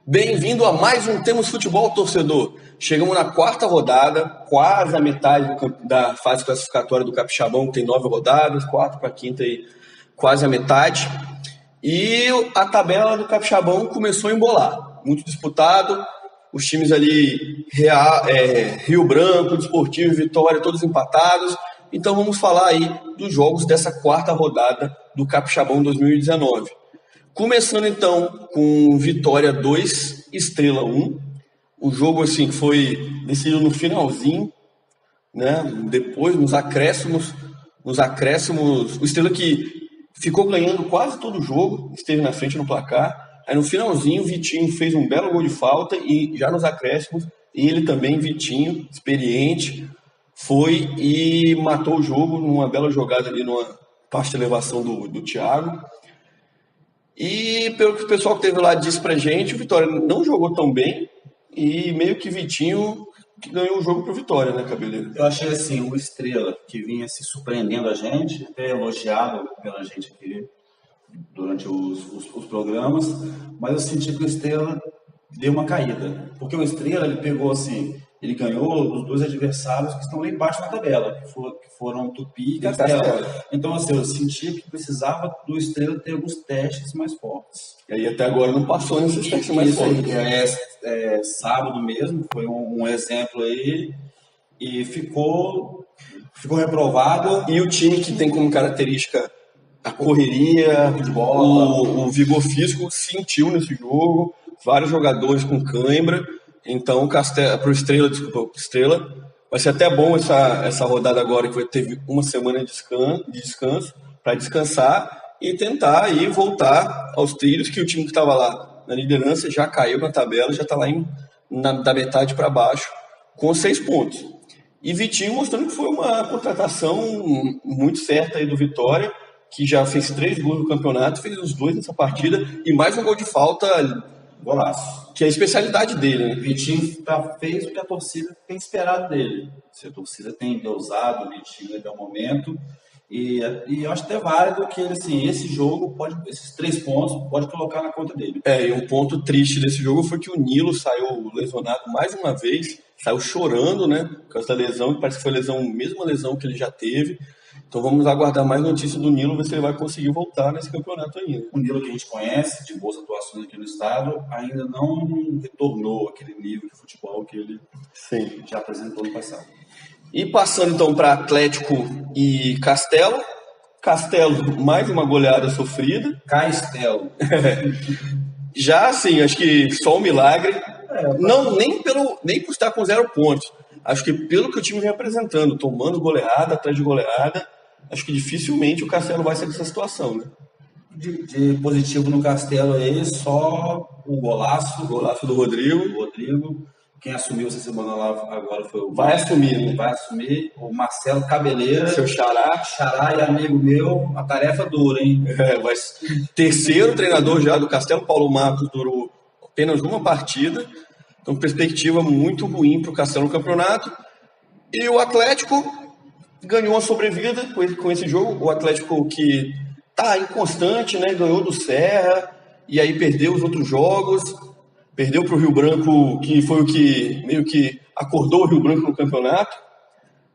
Bem-vindo a mais um Temos Futebol, torcedor. Chegamos na quarta rodada, quase a metade da fase classificatória do Capixabão, que tem 9 rodadas, 4 para a quinta e quase a metade. E a tabela do Capixabão começou a embolar, muito disputado. Os times ali, Rio Branco, Desportivo e Vitória, todos empatados. Então vamos falar aí dos jogos dessa quarta rodada do Capixabão 2019. Começando então com Vitória 2, Estrela 1. O jogo assim foi decidido no finalzinho, né? Depois nos acréscimos, o Estrela que ficou ganhando quase todo o jogo, esteve na frente no placar. Aí no finalzinho o Vitinho fez um belo gol de falta e já nos acréscimos, ele também, Vitinho, experiente, foi e matou o jogo numa bela jogada ali numa parte de elevação do Thiago. E pelo que o pessoal que teve lá disse pra gente, o Vitória não jogou tão bem e meio que Vitinho que ganhou o jogo pro Vitória, né, Cabeleiro? Eu achei assim, o Estrela que vinha se surpreendendo a gente, até elogiado pela gente aqui durante os programas, mas eu senti que o Estrela deu uma caída, porque o Estrela ele pegou assim, ele ganhou dos dois adversários que estão lá embaixo na tabela, que foram Tupi e Castelo. Então, assim, eu senti que precisava do Estrela ter alguns testes mais fortes. E aí até agora não passou nesses testes mais fortes. Sábado mesmo, foi um exemplo aí, e ficou reprovado. E o time que tem como característica a correria, de bola, o vigor físico, sentiu nesse jogo, vários jogadores com cãibra. Então, para o Estrela, vai ser até bom essa rodada agora, que teve uma semana de descanso, para descansar e tentar aí voltar aos trilhos, que o time que estava lá na liderança já caiu na tabela, já está lá da metade para baixo, com 6 pontos. E Vitinho mostrando que foi uma contratação muito certa aí do Vitória, que já fez 3 gols no campeonato, fez os 2 nessa partida, e mais um gol de falta, golaço, que é a especialidade dele, né? O Vitinho fez o que a torcida tem esperado dele. Se a torcida tem deusado o Vitinho até o momento, e eu acho até válido que ele, assim, esse jogo, esses 3 pontos, pode colocar na conta dele. E um ponto triste desse jogo foi que o Nilo saiu lesionado mais uma vez, saiu chorando, né, por causa da lesão, que parece que foi a mesma lesão que ele já teve. Então vamos aguardar mais notícias do Nilo, ver se ele vai conseguir voltar nesse campeonato ainda. O Nilo que a gente conhece, de boas atuações aqui no estado, ainda não retornou aquele nível de futebol que ele já apresentou no passado. E passando então para Atlético e Castelo. Castelo, mais uma goleada sofrida. Castelo. Já assim, acho que só um milagre. Nem por estar com 0 pontos. Acho que pelo que o time vem apresentando, tomando goleada atrás de goleada, acho que dificilmente o Castelo vai sair dessa situação, né? De positivo no Castelo aí, só o golaço do Rodrigo. Quem assumiu essa semana lá agora foi o... Vai assumir o Marcelo Cabeleira. Seu xará e amigo meu, a tarefa dura, hein? Terceiro treinador já do Castelo, Paulo Marcos, durou apenas uma partida. Então, perspectiva muito ruim para o Castelo no campeonato. E o Atlético ganhou uma sobrevida com esse jogo. O Atlético que está inconstante, né? Ganhou do Serra e aí perdeu os outros jogos. Perdeu para o Rio Branco, que foi o que meio que acordou o Rio Branco no campeonato.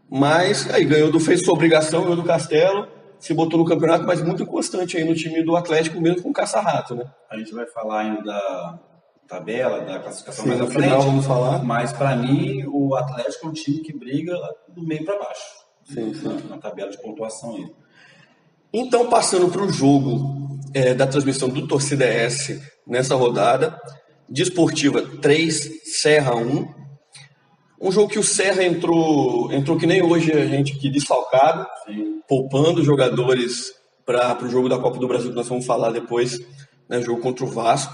Mas aí fez sua obrigação, ganhou do Castelo, se botou no campeonato, mas muito inconstante aí no time do Atlético, mesmo com o caça-rato, né? A gente vai falar ainda da tabela, da classificação mais à frente, vamos falar. Mas para mim o Atlético é um time que briga do meio para baixo. Sim. Na tabela de pontuação aí. Então, passando para o jogo da transmissão do Torcida S nessa rodada, Desportiva 3, Serra 1. Um jogo que o Serra entrou que nem hoje a gente aqui desfalcado, poupando jogadores para o jogo da Copa do Brasil, que nós vamos falar depois, né, jogo contra o Vasco.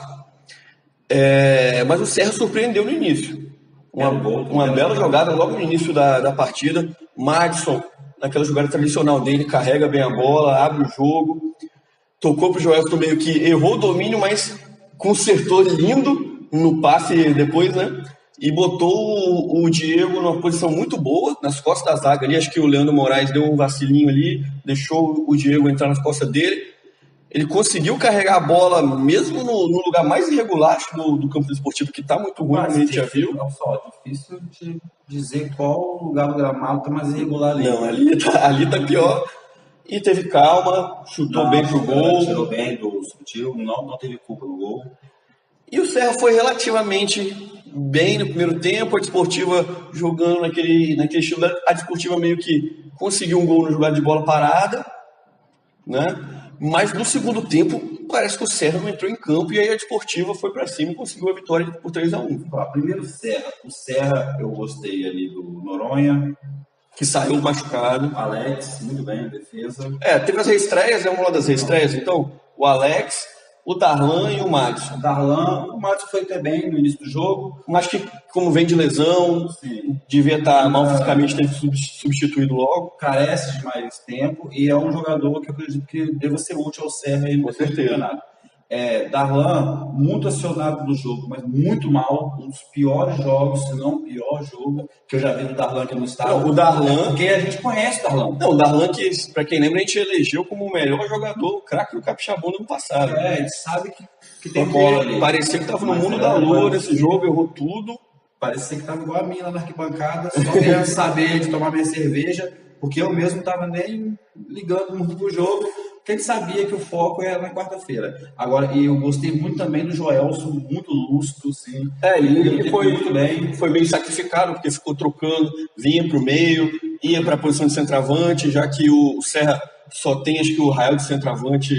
Mas o Serra surpreendeu no início. Uma bela jogada logo no início da partida. Madison, naquela jogada tradicional dele, carrega bem a bola, abre o jogo. Tocou para o Joelson, meio que errou o domínio, mas consertou lindo no passe depois, né? E botou o Diego numa posição muito boa, nas costas da zaga ali. Acho que o Leandro Moraes deu um vacilinho ali, deixou o Diego entrar nas costas dele. Ele conseguiu carregar a bola mesmo no lugar mais irregular do campo desportivo, que está muito ruim, como a gente já viu. Só, difícil de dizer qual lugar do gramado está mais irregular ali. Não, ali tá pior. E teve calma, chutou bem pro gol. Tirou bem do sutil, não teve culpa no gol. E o Serra foi relativamente bem no primeiro tempo, a Desportiva jogando naquele estilo. A Desportiva meio que conseguiu um gol na jogada de bola parada, né? Mas no segundo tempo, parece que o Serra não entrou em campo e aí a Desportiva foi para cima e conseguiu a vitória por 3-1. Primeiro o Serra eu gostei ali do Noronha, que saiu machucado. Alex, muito bem na defesa. Teve as reestreias, vamos lá das reestreias, então. O Alex, o Darlan e o Madison. O Madison foi até bem no início do jogo. Mas que, como vem de lesão, devia estar mal fisicamente, teve substituído logo. Carece de mais tempo e é um jogador que eu acredito que deva ser útil ao Serra aí no campeonato. Darlan, muito acionado no jogo, mas muito mal. Um dos piores jogos, se não o pior jogo que eu já vi do Darlan aqui no estado. Não, o Darlan. Porque a gente conhece o Darlan. Não, o Darlan, que, pra quem lembra, a gente elegeu como o melhor jogador, o craque do Capixabão no ano passado. A gente sabe que tem bola ali. Parecia que tava no mundo da lua nesse jogo, errou tudo. Parecia que tava igual a mim lá na arquibancada, só querendo saber de tomar minha cerveja, porque eu mesmo tava nem ligando muito pro jogo. Porque ele sabia que o foco era na quarta-feira. Agora, e eu gostei muito também do Joelson, muito lúcido, sim. Ele foi meio sacrificado, porque ficou trocando, vinha pro meio, ia para a posição de centroavante, já que o Serra só tem, acho que o Rael de centroavante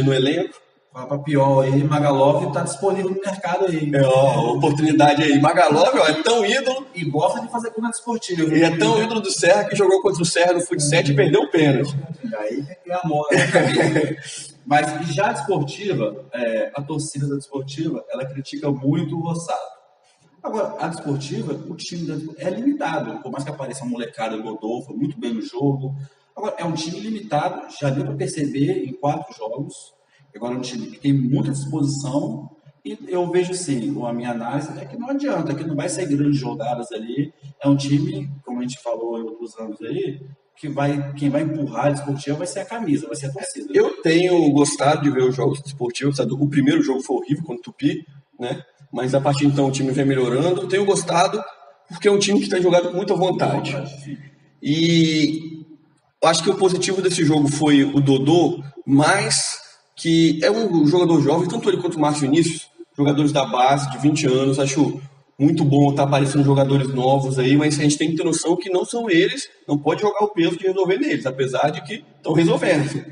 no elenco. Fala pra pior aí, Magalov tá disponível no mercado aí. Oportunidade aí. Magalov, é tão ídolo. E gosta de fazer coluna esportiva. E é tão ídolo do Serra que jogou contra o Serra no Fut 7 e perdeu o pênalti. Aí tem amor. Mas já a Desportiva, a torcida da Desportiva, ela critica muito o Rossato. Agora, a Desportiva, o time é limitado. Por mais que apareça uma molecada, o Godolfo, muito bem no jogo. Agora, é um time limitado, já deu para perceber em 4 jogos. Agora é um time que tem muita disposição e eu vejo assim, a minha análise é que não adianta, que não vai sair grandes jogadas ali. É um time, como a gente falou em outros anos aí, que quem vai empurrar a Desportiva vai ser a camisa, vai ser a torcida. Eu tenho gostado de ver os jogos desportivos, sabe? O primeiro jogo foi horrível contra o Tupi, né? Mas a partir de então o time vem melhorando. Eu tenho gostado porque é um time que tem jogado com muita vontade. E acho que o positivo desse jogo foi o Dodô, mas que é um jogador jovem, tanto ele quanto o Márcio Vinícius, jogadores da base de 20 anos, acho muito bom estar aparecendo jogadores novos aí, mas a gente tem que ter noção que não são eles, não pode jogar o peso de resolver neles, apesar de que estão resolvendo.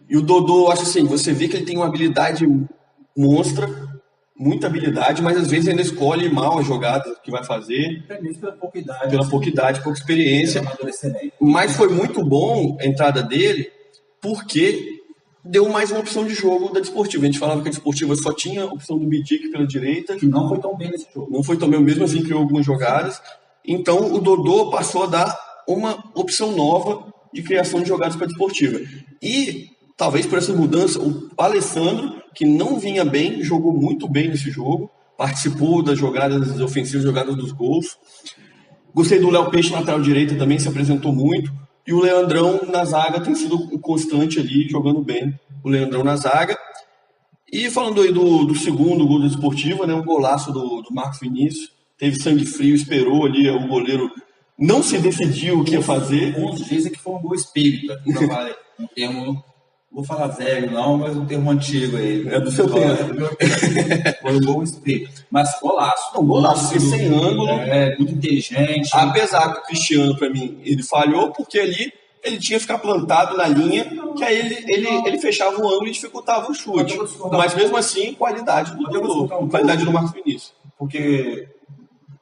E o Dodô, acho assim, você vê que ele tem uma habilidade monstra, muita habilidade, mas às vezes ainda escolhe mal as jogadas que vai fazer. Pela pouca idade. Pela pouca idade, pouca experiência. Mas foi muito bom a entrada dele, porque deu mais uma opção de jogo da Desportiva. A gente falava que a Desportiva só tinha a opção do Bidic pela direita. Que não foi tão bem nesse jogo. Não foi tão bem, mesmo assim criou algumas jogadas. Então o Dodô passou a dar uma opção nova de criação de jogadas para a Desportiva. E talvez por essa mudança, o Alessandro, que não vinha bem, jogou muito bem nesse jogo, participou das jogadas ofensivas, jogadas dos gols. Gostei do Léo Peixe na lateral direita também, se apresentou muito. E o Leandrão na zaga tem sido constante ali, jogando bem. O Leandrão na zaga. E falando aí do segundo gol da Desportiva, né, um golaço do Marcos Vinícius. Teve sangue frio, esperou ali, o goleiro não se decidiu o que ia fazer. Uns dizem que foi um gol espírita. Um termo, vou falar velho não, mas um termo antigo aí. É do seu tempo. Foi um gol espírita. Mas golaço. Um golaço, sem ângulo. Muito inteligente. Apesar que o Cristiano, para mim, ele falhou, porque ali ele tinha que ficar plantado na linha, que aí ele fechava o ângulo e dificultava o chute. Mas mesmo assim, qualidade do jogador, qualidade do Marcos Vinícius. Porque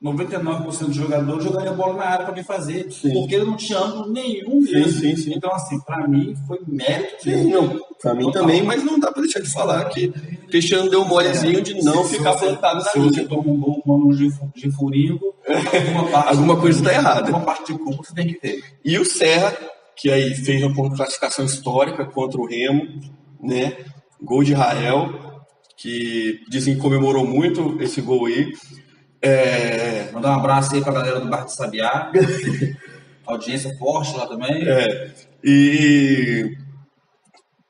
99% dos jogadores jogaria a bola na área para alguém fazer, porque ele não tinha ângulo nenhum mesmo. Sim. Então, assim, para mim foi mérito dele. Para mim também, mas não dá para deixar de falar que o Cristiano deu um molezinho de não ficar plantado na linha. Se você toma um gol com um de furingo, alguma coisa está errada. Alguma parte de culpa você tem que ter. E o Serra, que aí fez uma classificação histórica contra o Remo, né? Gol de Rael, que dizem que comemorou muito esse gol aí. Mandar um abraço aí pra galera do Bar de Sabiá. Audiência forte lá também. E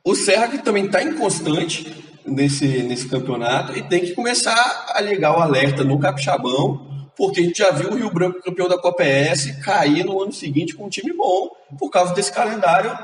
O Serra que também está inconstante nesse campeonato e tem que começar a ligar o alerta no Capixabão, porque a gente já viu o Rio Branco campeão da Copa ES cair no ano seguinte com um time bom por causa desse calendário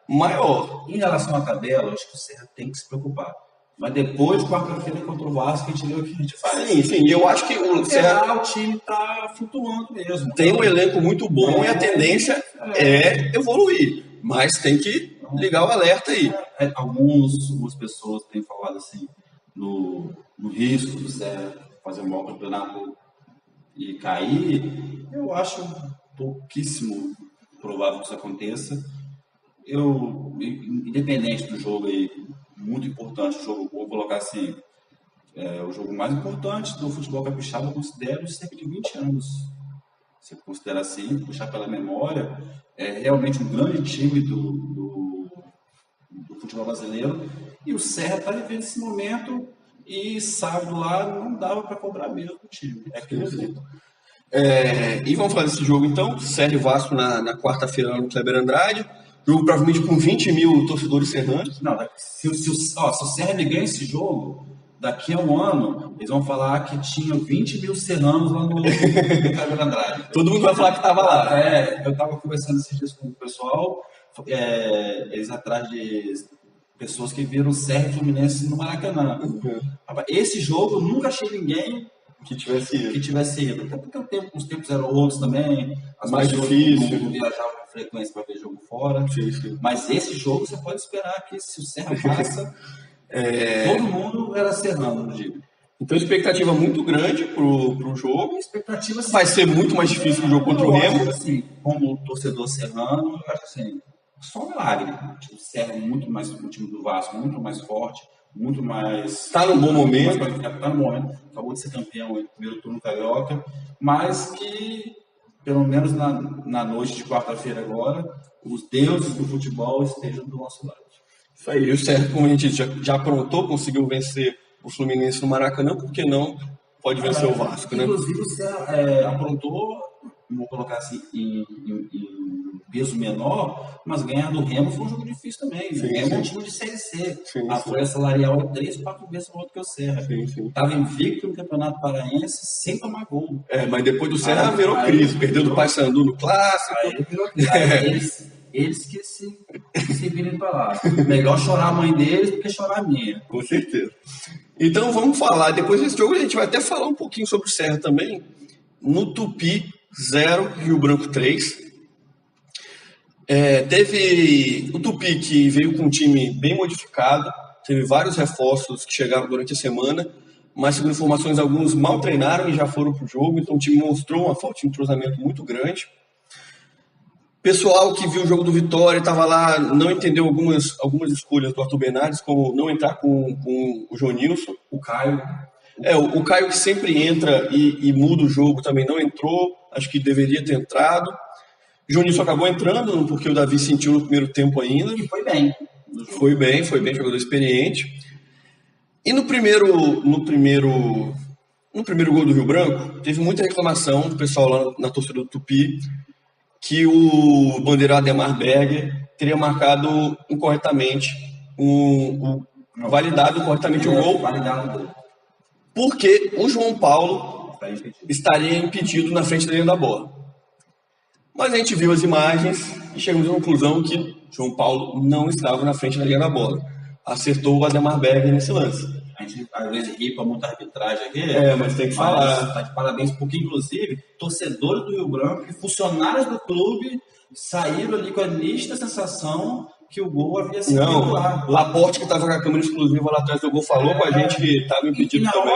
maior. Em relação à tabela, eu acho que o Serra tem que se preocupar. Mas depois, quarta-feira contra o Vasco, a gente vê o que a gente faz. Sim, eu acho que o Serra... O time está flutuando mesmo. Tem um elenco muito bom e a tendência é evoluir, mas tem que ligar o alerta aí. Algumas pessoas têm falado assim, no risco do Serra fazer um bom campeonato e cair. Eu acho pouquíssimo provável que isso aconteça. Independente do jogo aí, muito importante, o jogo, vou colocar assim, o jogo mais importante do futebol capixaba, eu considero cerca de 20 anos. Se considera assim, puxar pela memória, é realmente um grande time do futebol brasileiro, e o Serra está vivendo esse momento, e sábado lá não dava para cobrar mesmo do time. É aquilo ali. E vamos falar desse jogo então, Serra e Vasco na quarta-feira no Kleber Andrade. Jogo provavelmente com 20 mil torcedores serranos. Não, se o Serra ganha esse jogo, daqui a um ano, eles vão falar que tinha 20 mil serranos lá no Kleber Andrade. Todo mundo vai falar que estava lá. Eu estava conversando esses dias com o pessoal, eles atrás de pessoas que viram Serra e Fluminense no Maracanã. Esse jogo, eu nunca achei ninguém que tivesse ido. Até porque os tempos eram outros também. Mais difícil. Não viajava com frequência para ver jogo fora. Sim. Mas esse jogo você pode esperar que se o Serra passa, todo mundo era serrano, eu digo. Então, expectativa muito grande pro jogo. Expectativa, vai ser muito mais difícil que o jogo contra o Remo. Assim, como torcedor serrano, eu acho assim, só um milagre. O Serra é muito mais, o time do Vasco, muito mais forte, muito mais... Está num bom momento. Está no momento. Acabou de ser campeão no primeiro turno carioca, mas que, pelo menos na noite de quarta-feira agora, os deuses do futebol estejam do nosso lado. Isso aí. O Serra, como a gente já aprontou, conseguiu vencer o Fluminense no Maracanã, por que não pode vencer o Vasco, né? Inclusive, o Serra aprontou, vou colocar assim, em peso menor, mas ganhar do Remo foi um jogo difícil também. O Remo é um time de Série C. A folha salarial é 3, 4 vezes maior do que o Serra. Estava invicto no Campeonato Paraense sem tomar gol. Mas depois do Serra virou crise. Perdeu do Paysandu no Clássico. Eles que se virem para lá. Melhor chorar a mãe deles do que chorar a minha. Com certeza. Então vamos falar. Depois desse jogo a gente vai até falar um pouquinho sobre o Serra também. No Tupi 0, Rio Branco 3. Teve o Tupi que veio com um time bem modificado, teve vários reforços que chegaram durante a semana, mas segundo informações, alguns mal treinaram e já foram para o jogo, então o time mostrou uma falta de entrosamento muito grande. Pessoal que viu o jogo do Vitória estava lá, não entendeu algumas escolhas do Arthur Bernardes, como não entrar com o Jonilson. O Caio. O Caio que sempre entra e muda o jogo também não entrou, acho que deveria ter entrado. O Jonilson acabou entrando, porque o Davi sentiu no primeiro tempo ainda. E foi bem. Foi bem, jogador experiente. E no primeiro gol do Rio Branco, teve muita reclamação do pessoal lá na torcida do Tupi, que o bandeira Ademar Berger teria marcado incorretamente, validado corretamente o gol, porque o João Paulo estaria impedido na frente da linha da bola. Mas a gente viu as imagens e chegamos à conclusão que João Paulo não estava na frente da linha da bola. Acertou o Ademar Berger nesse lance. A gente às vezes ri para muita arbitragem aqui. Mas tem que falar. Está de parabéns, porque inclusive torcedores do Rio Branco e funcionários do clube saíram ali com a nítida sensação que o gol havia sido irregular. Laporte, que estava com a câmera exclusiva lá atrás do gol, falou com a gente que estava impedido também.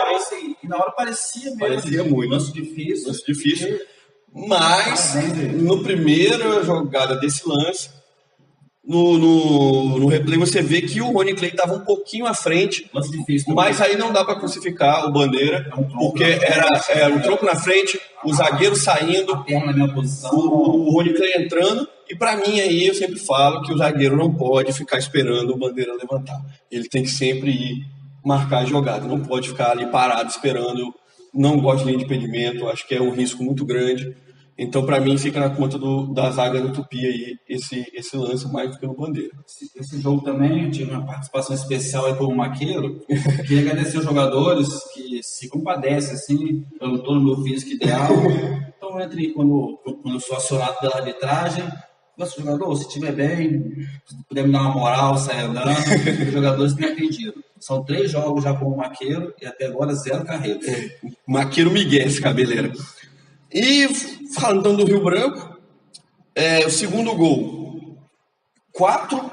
E na hora parecia mesmo. Parecia muito. Lance difícil. Mas, no primeira jogada desse lance, no replay você vê que o Rony Clay estava um pouquinho à frente, lance difícil, mas aí não dá para crucificar o Bandeira, porque era um tronco na frente, o zagueiro saindo, a perna na minha posição, o Rony Clay entrando, e para mim aí eu sempre falo que o zagueiro não pode ficar esperando o Bandeira levantar. Ele tem que sempre ir marcar a jogada, não pode ficar ali parado esperando. Não gosto de linha de impedimento, acho que é um risco muito grande. Então, para mim, fica na conta da zaga do Tupi aí, esse lance mais do que no Bandeira. Esse jogo também, eu tive uma participação especial aí como maqueiro. Queria agradecer os jogadores que se compadecem, assim, eu não estou no meu físico ideal. Então, quando eu sou acionado pela arbitragem, nosso jogador, se estiver bem, se puder me dar uma moral, sair andando, os jogadores têm atendido. São 3 jogos já como maqueiro e até agora 0 carreiras. Maqueiro Miguel, esse cabeleira. E falando então do Rio Branco, o segundo gol, 4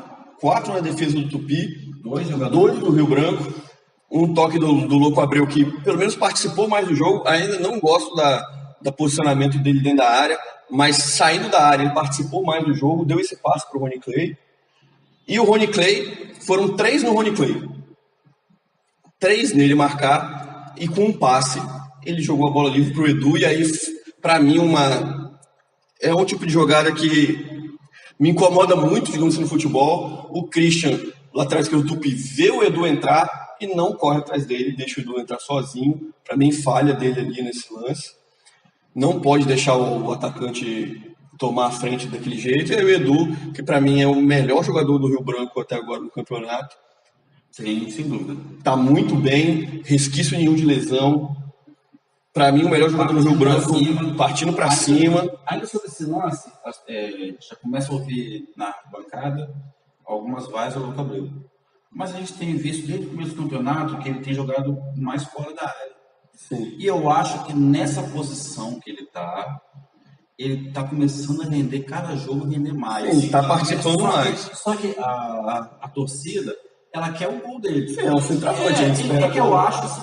na defesa do Tupi, 2 do Rio Branco, um toque do Louco Abreu, que pelo menos participou mais do jogo. Ainda não gosto do posicionamento dele dentro da área, mas saindo da área ele participou mais do jogo, deu esse passe para o Rony Clay. E o Rony Clay, foram 3 no Rony Clay, 3 nele marcar, e com um passe ele jogou a bola livre para o Edu. E aí, para mim, é um tipo de jogada que me incomoda muito, digamos assim, no futebol. O Christian, lá atrás que o Tupi, vê o Edu entrar e não corre atrás dele, deixa o Edu entrar sozinho. Para mim, falha dele ali nesse lance. Não pode deixar o atacante tomar a frente daquele jeito. E aí o Edu, que para mim é o melhor jogador do Rio Branco até agora no campeonato. Sim, sem dúvida. Tá muito bem, resquício nenhum de lesão. Para mim, o melhor jogador do Rio Branco, partindo para cima. Ainda sobre esse lance, já começa a ouvir na bancada algumas vaias ao Louco Abreu. Mas a gente tem visto desde o começo do campeonato que ele tem jogado mais fora da área. Sim. E eu acho que nessa posição que ele tá começando a render cada jogo, render mais. Ele tá participando mais. Só que a torcida, ela quer o gol dele. É um centroavante.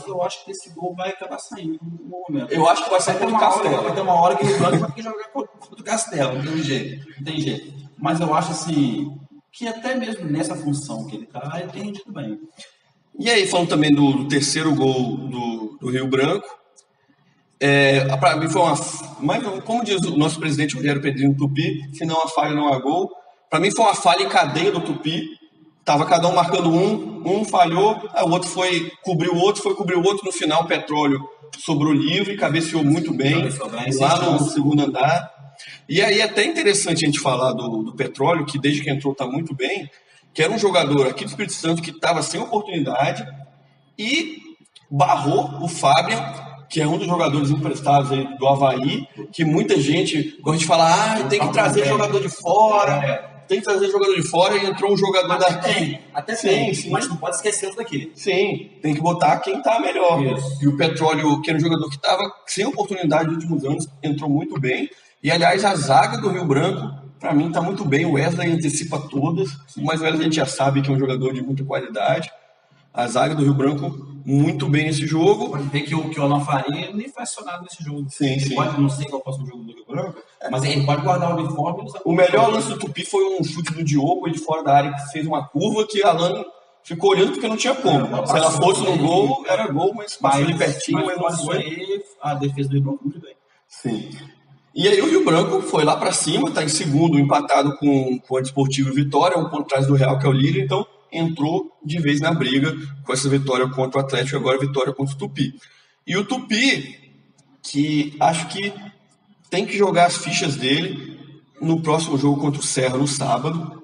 Eu acho que esse gol vai acabar saindo no momento. Eu acho que vai sair contra o Castelo. Vai ter uma hora que o Branco vai ter que jogar contra o Castelo, não tem jeito. Mas eu acho assim, que até mesmo nessa função que ele tá, ele tem rendido bem. E aí, falando também do terceiro gol do Rio Branco, para mim foi mas como diz o nosso presidente Rogério Pedrinho do Tupi, se não há falha, não há gol. Para mim foi uma falha em cadeia do Tupi. Tava cada um marcando um falhou, o outro foi cobrir o outro, no final o Petróleo sobrou livre, cabeceou muito bem, lá no segundo andar. E aí é até interessante a gente falar do Petróleo, que desde que entrou está muito bem, que era um jogador aqui do Espírito Santo que estava sem oportunidade e barrou o Fabian, que é um dos jogadores emprestados aí do Avaí, que muita gente gosta de falar, tem que trazer jogador de fora... Tem que trazer jogador de fora e entrou um jogador daqui. Até sim, mas não pode esquecer os daqui. Sim, tem que botar quem tá melhor. Isso. E o Petróleo, que era um jogador que estava sem oportunidade nos últimos anos, entrou muito bem. E, aliás, a zaga do Rio Branco, para mim, tá muito bem. O Wesley antecipa todas, mas o Wesley a gente já sabe que é um jogador de muita qualidade. A zaga do Rio Branco, muito bem nesse jogo. Pode ver que o Alan Faria nem foi acionado nesse jogo. Sim. Pode, não sei qual é o próximo jogo do Rio Branco, mas ele pode guardar o uniforme e usar. O melhor lance do Tupi foi um chute do Diogo, ele fora da área, que fez uma curva que a Alan ficou olhando porque não tinha como. Se ela fosse no gol, era gol, mas passou ali pertinho, mas não foi. Aí, a defesa do Rio Branco muito bem. Sim. E aí o Rio Branco foi lá para cima, está em segundo, empatado com a Desportivo Vitória, um ponto atrás do Real, que é o líder, então entrou de vez na briga com essa vitória contra o Atlético e agora a vitória contra o Tupi. E o Tupi, que acho que tem que jogar as fichas dele no próximo jogo contra o Serra no sábado,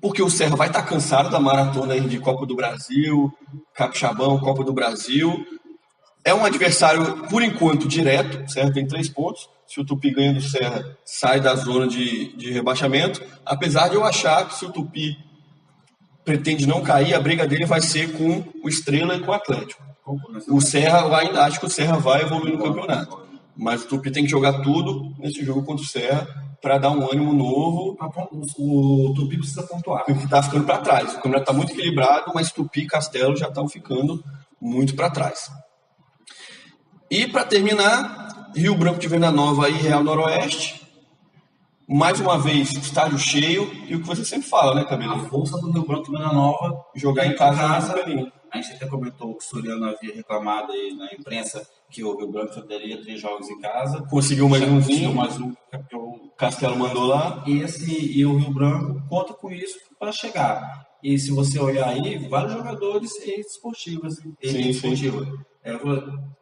porque o Serra vai estar cansado da maratona aí de Copa do Brasil, Capixabão, Copa do Brasil. É um adversário, por enquanto, direto. O Serra tem 3 pontos. Se o Tupi ganha do Serra, sai da zona de rebaixamento. Apesar de eu achar que se o Tupi pretende não cair, a briga dele vai ser com o Estrela e com o Atlético. O Serra, eu ainda acho que o Serra vai evoluir no campeonato. Mas o Tupi tem que jogar tudo nesse jogo contra o Serra para dar um ânimo novo. O Tupi precisa pontuar. Porque está ficando para trás. O campeonato está muito equilibrado, mas Tupi e Castelo já estão ficando muito para trás. E para terminar, Rio Branco de Venda Nova e Real Noroeste. Mais uma vez, estádio cheio. E o que você sempre fala, né, Cabelo? A força do Rio Branco de Venda Nova. Jogar em casa. A gente até comentou que o Soriano havia reclamado aí na imprensa que o Rio Branco só teria 3 jogos em casa. Conseguiu mais um. Conseguiu mais um, que o Castelo mandou lá. E o Rio Branco conta com isso para chegar. E se você olhar aí, vários jogadores ex-esportivos. Sim.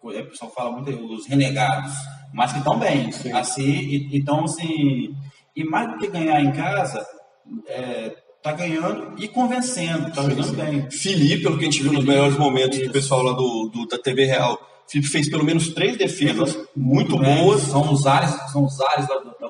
O pessoal fala muito os renegados, mas que estão bem. Assim, então, assim, e mais do que ganhar em casa, tá ganhando e convencendo, tá jogando bem. Felipe, pelo que a gente viu nos melhores momentos do pessoal lá da TV Real, Felipe fez pelo menos 3 defesas muito boas. São os ares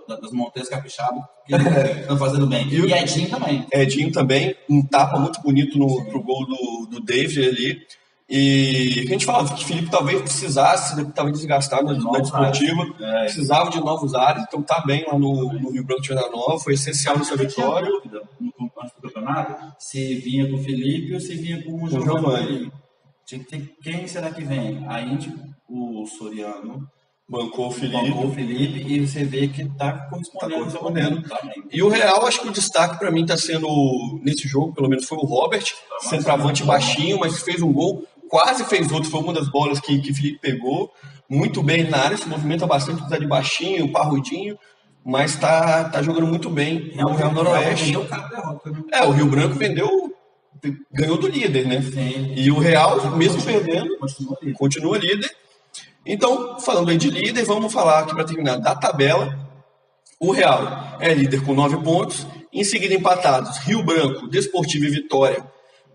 das montanhas capixabas que estão fazendo bem. E Edinho também. Edinho também, um tapa muito bonito pro gol do David ali. E a gente falava que o Felipe talvez precisasse, estava desgastado na desportiva, precisava de novos ares, então tá bem lá no Rio Branco de Venda Nova, foi essencial nessa vitória. Antes do campeonato, se vinha com o Felipe ou se vinha com o Giovanni. Quem será que vem? Aí o Soriano bancou o Felipe e você vê que tá correspondendo. E o Real, acho que o destaque para mim está sendo, nesse jogo, pelo menos foi o Robert, centroavante baixinho, mas fez um gol, quase fez outro, foi uma das bolas que o Felipe pegou, muito bem na área, se movimenta bastante, apesar de baixinho, parrudinho, mas tá jogando muito bem no Real Noroeste. O Rio Branco ganhou do líder, né? Sim. E o Real, mesmo perdendo, continua líder. Então, falando aí de líder, vamos falar aqui para terminar da tabela. O Real é líder com 9 pontos. Em seguida, empatados, Rio Branco, Desportivo e Vitória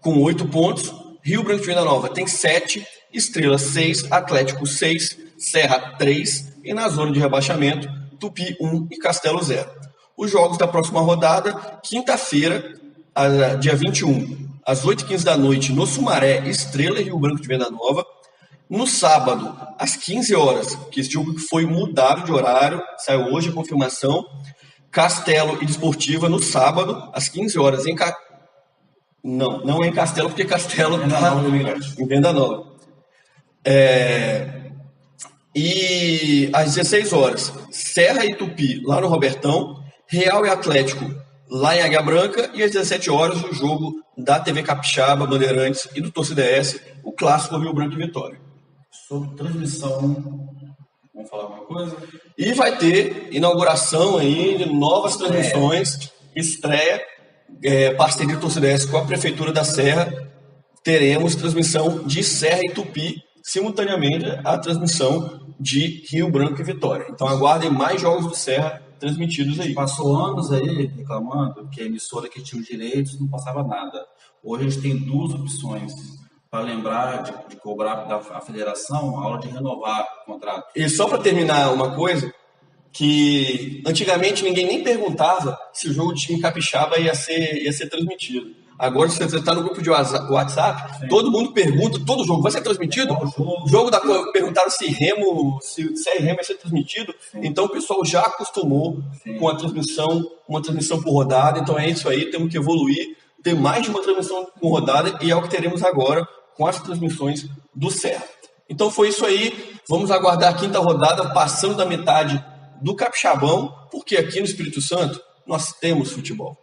com 8 pontos. Rio Branco de Venda Nova tem 7, Estrela 6, Atlético 6, Serra 3 e na zona de rebaixamento, Tupi 1 e Castelo 0. Os jogos da próxima rodada, quinta-feira, dia 21, às 8h15 da noite, no Sumaré, Estrela e Rio Branco de Venda Nova. No sábado, às 15 horas, que esse jogo foi mudado de horário, saiu hoje a confirmação, Castelo e Desportiva no sábado, às 15 horas, não é em Castelo, porque Castelo está em Venda Nova. E às 16 horas, Serra e Tupi, lá no Robertão, Real e Atlético, lá em Águia Branca, e às 17 horas, o jogo da TV Capixaba, Bandeirantes e do Torcida S, o clássico Rio Branco e Vitória. Sobre transmissão, vamos falar alguma coisa? E vai ter inauguração aí de novas transmissões, estreia, parceria do Torcida S com a Prefeitura da Serra. Teremos transmissão de Serra e Tupi, simultaneamente a transmissão de Rio Branco e Vitória. Então aguardem mais jogos do Serra transmitidos aí. Passou anos aí reclamando que a emissora que tinha os direitos não passava nada. Hoje a gente tem 2 opções para lembrar de cobrar da federação a hora de renovar o contrato. E só para terminar uma coisa, que antigamente ninguém nem perguntava se o jogo de time capixaba ia ser transmitido. Agora, se você está no grupo de WhatsApp, todo mundo pergunta, todo jogo vai ser transmitido? Perguntaram se é Remo vai ser transmitido. Sim. Então o pessoal já acostumou com a transmissão, uma transmissão por rodada. Então é isso aí, temos que evoluir, ter mais de uma transmissão por rodada, e é o que teremos agora com as transmissões do Serra. Então foi isso aí, vamos aguardar a 5ª rodada, passando da metade do Capixabão, porque aqui no Espírito Santo nós temos futebol.